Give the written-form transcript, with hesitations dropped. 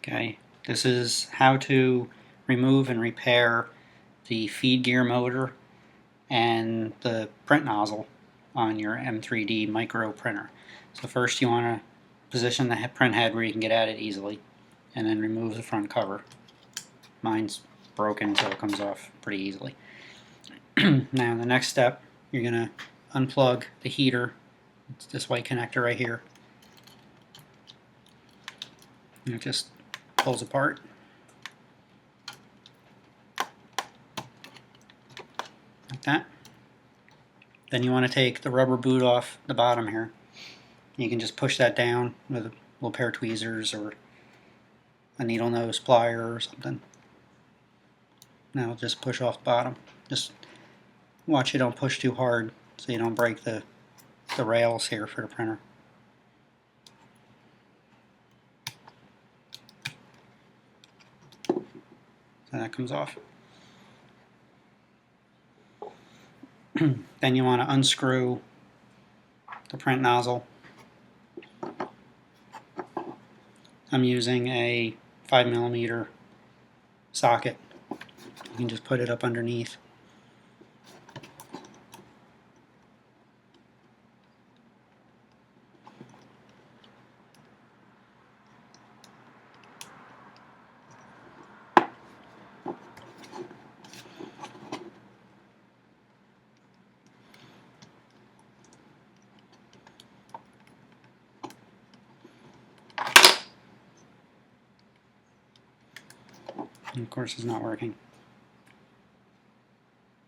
Okay, this is how to remove and repair the feed gear motor and the print nozzle on your M3D Micro printer. So first you want to position the print head where you can get at it easily, and then remove the front cover. Mine's broken, so it comes off pretty easily. Now the next step, you're going to unplug the heater. It's this white connector right here. And it just pulls apart. Like that. Then you want to take the rubber boot off the bottom here. You can just push that down with a little pair of tweezers or a needle nose plier or something. Now just push off the bottom. Just watch you don't push too hard so you don't break the rails here for the printer. So that comes off. Then you want to unscrew the print nozzle. I'm using a 5mm socket. You can just put it up underneath. And of course it's not working.